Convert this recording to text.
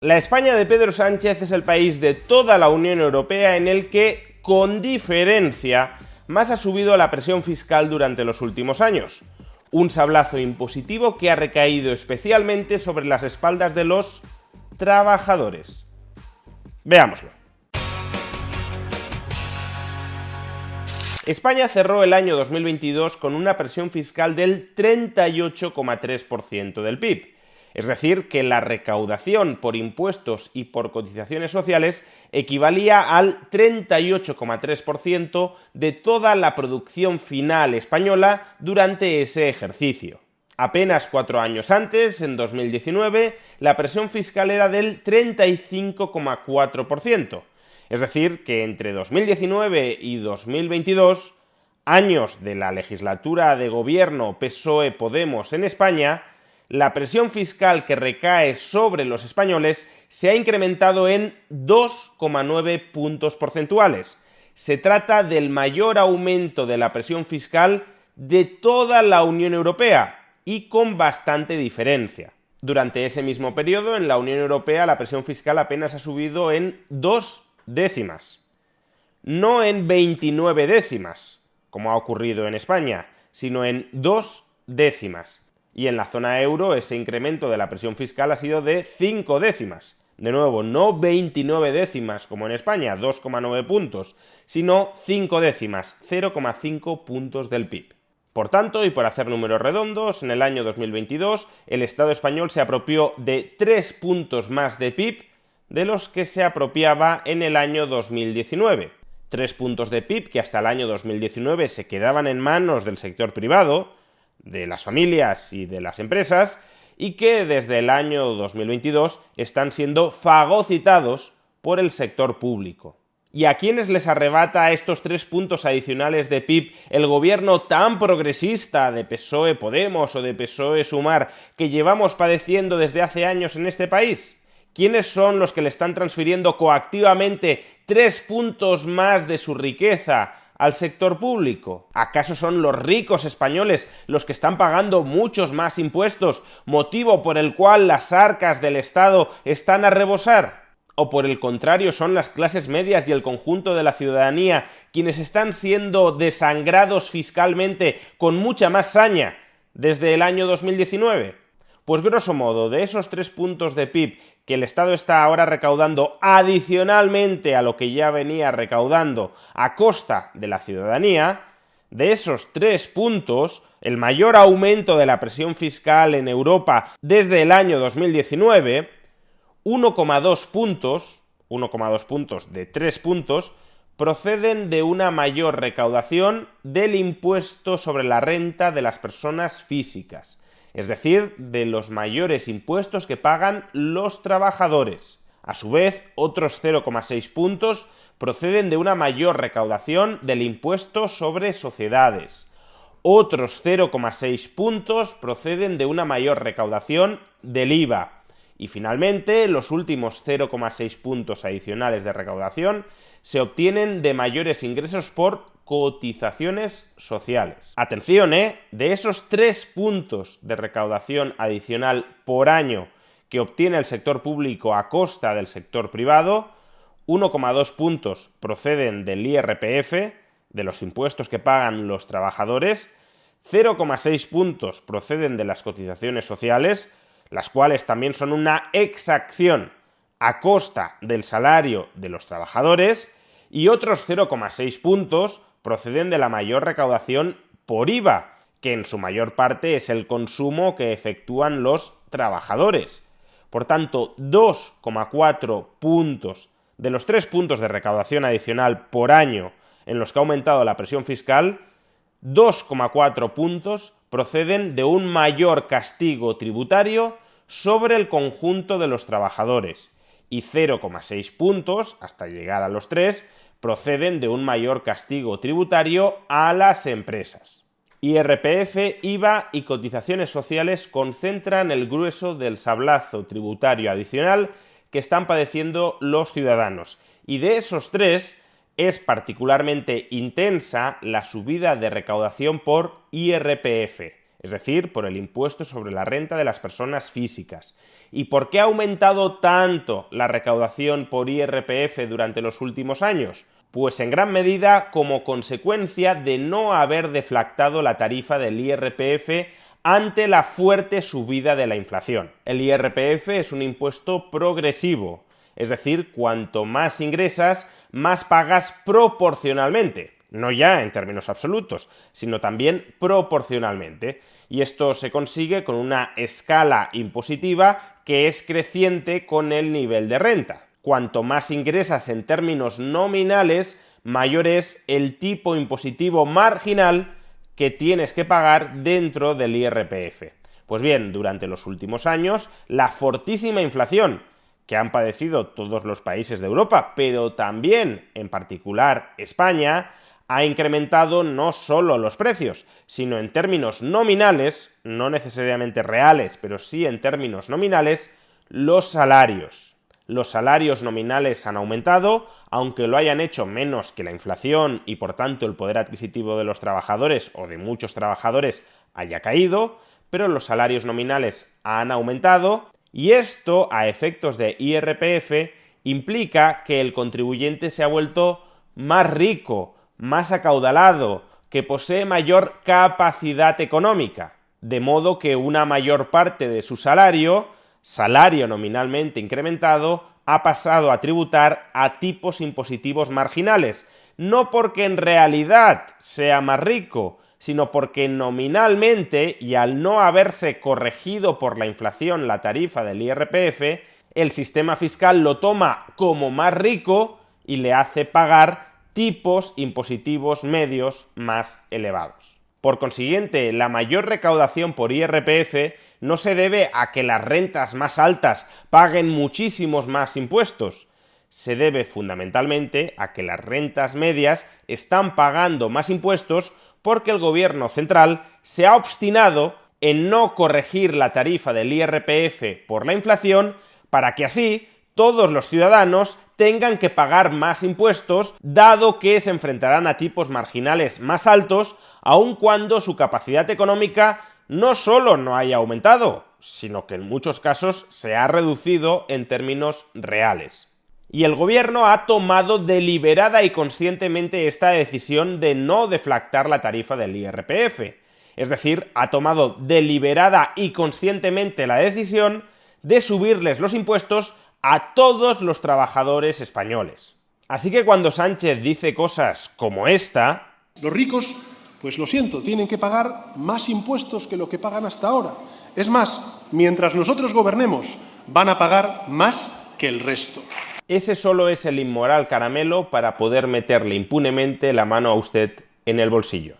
La España de Pedro Sánchez es el país de toda la Unión Europea en el que, con diferencia, más ha subido la presión fiscal durante los últimos años. Un sablazo impositivo que ha recaído especialmente sobre las espaldas de los trabajadores. Veámoslo. España cerró el año 2022 con una presión fiscal del 38,3% del PIB. Es decir, que la recaudación por impuestos y por cotizaciones sociales equivalía al 38,3% de toda la producción final española durante ese ejercicio. Apenas 4 años antes, en 2019, la presión fiscal era del 35,4%. Es decir, que entre 2019 y 2022, años de la legislatura de gobierno PSOE-Podemos en España, la presión fiscal que recae sobre los españoles se ha incrementado en 2,9 puntos porcentuales. Se trata del mayor aumento de la presión fiscal de toda la Unión Europea y con bastante diferencia. Durante ese mismo periodo, en la Unión Europea, la presión fiscal apenas ha subido en 2 décimas, no en 29 décimas, como ha ocurrido en España, sino en 2 décimas. Y en la zona euro ese incremento de la presión fiscal ha sido de 5 décimas. De nuevo, no 29 décimas como en España, 2,9 puntos, sino 5 décimas, 0,5 puntos del PIB. Por tanto, y por hacer números redondos, en el año 2022 el Estado español se apropió de 3 puntos más de PIB de los que se apropiaba en el año 2019. 3 puntos de PIB que hasta el año 2019 se quedaban en manos del sector privado, de las familias y de las empresas, y que desde el año 2022 están siendo fagocitados por el sector público. ¿Y a quiénes les arrebata estos 3 puntos adicionales de PIB el gobierno tan progresista de PSOE-Podemos o de PSOE-Sumar que llevamos padeciendo desde hace años en este país? ¿Quiénes son los que le están transfiriendo coactivamente 3 puntos más de su riqueza al sector público? ¿Acaso son los ricos españoles los que están pagando muchos más impuestos, motivo por el cual las arcas del Estado están a rebosar? ¿O por el contrario son las clases medias y el conjunto de la ciudadanía quienes están siendo desangrados fiscalmente con mucha más saña desde el año 2019? Pues grosso modo, de esos 3 puntos de PIB que el Estado está ahora recaudando adicionalmente a lo que ya venía recaudando a costa de la ciudadanía, de esos 3 puntos, el mayor aumento de la presión fiscal en Europa desde el año 2019, 1,2 puntos de 3 puntos, proceden de una mayor recaudación del impuesto sobre la renta de las personas físicas. Es decir, de los mayores impuestos que pagan los trabajadores. A su vez, otros 0,6 puntos proceden de una mayor recaudación del impuesto sobre sociedades. Otros 0,6 puntos proceden de una mayor recaudación del IVA. Y finalmente, los últimos 0,6 puntos adicionales de recaudación se obtienen de mayores ingresos por cotizaciones sociales. Atención, de esos 3 puntos de recaudación adicional por año que obtiene el sector público a costa del sector privado, 1,2 puntos proceden del IRPF, de los impuestos que pagan los trabajadores, 0,6 puntos proceden de las cotizaciones sociales, las cuales también son una exacción a costa del salario de los trabajadores, y otros 0,6 puntos proceden de la mayor recaudación por IVA, que en su mayor parte es el consumo que efectúan los trabajadores. Por tanto, 2,4 puntos de los 3 puntos de recaudación adicional por año en los que ha aumentado la presión fiscal, 2,4 puntos proceden de un mayor castigo tributario sobre el conjunto de los trabajadores y 0,6 puntos, hasta llegar a los 3, proceden de un mayor castigo tributario a las empresas. IRPF, IVA y cotizaciones sociales concentran el grueso del sablazo tributario adicional que están padeciendo los ciudadanos. Y de esos 3, es particularmente intensa la subida de recaudación por IRPF, es decir, por el impuesto sobre la renta de las personas físicas. ¿Y por qué ha aumentado tanto la recaudación por IRPF durante los últimos años? Pues en gran medida como consecuencia de no haber deflactado la tarifa del IRPF ante la fuerte subida de la inflación. El IRPF es un impuesto progresivo, es decir, cuanto más ingresas, más pagas proporcionalmente. No ya en términos absolutos, sino también proporcionalmente. Y esto se consigue con una escala impositiva que es creciente con el nivel de renta. Cuanto más ingresas en términos nominales, mayor es el tipo impositivo marginal que tienes que pagar dentro del IRPF. Pues bien, durante los últimos años, la fortísima inflación que han padecido todos los países de Europa, pero también, en particular, España, ha incrementado no solo los precios, sino en términos nominales, no necesariamente reales, pero sí en términos nominales, los salarios. Los salarios nominales han aumentado, aunque lo hayan hecho menos que la inflación y por tanto el poder adquisitivo de los trabajadores o de muchos trabajadores haya caído, pero los salarios nominales han aumentado y esto, a efectos de IRPF, implica que el contribuyente se ha vuelto más rico, más acaudalado, que posee mayor capacidad económica, de modo que una mayor parte de su salario nominalmente incrementado, ha pasado a tributar a tipos impositivos marginales, no porque en realidad sea más rico, sino porque nominalmente, y al no haberse corregido por la inflación la tarifa del IRPF, el sistema fiscal lo toma como más rico y le hace pagar tipos impositivos medios más elevados. Por consiguiente, la mayor recaudación por IRPF no se debe a que las rentas más altas paguen muchísimos más impuestos. Se debe fundamentalmente a que las rentas medias están pagando más impuestos porque el gobierno central se ha obstinado en no corregir la tarifa del IRPF por la inflación para que así todos los ciudadanos tengan que pagar más impuestos, dado que se enfrentarán a tipos marginales más altos, aun cuando su capacidad económica no solo no haya aumentado, sino que en muchos casos se ha reducido en términos reales. Y el gobierno ha tomado deliberada y conscientemente esta decisión de no deflactar la tarifa del IRPF. Es decir, ha tomado deliberada y conscientemente la decisión de subirles los impuestos a todos los trabajadores españoles. Así que cuando Sánchez dice cosas como esta... Los ricos, pues lo siento, tienen que pagar más impuestos que lo que pagan hasta ahora. Es más, mientras nosotros gobernemos, van a pagar más que el resto. Ese solo es el inmoral caramelo para poder meterle impunemente la mano a usted en el bolsillo.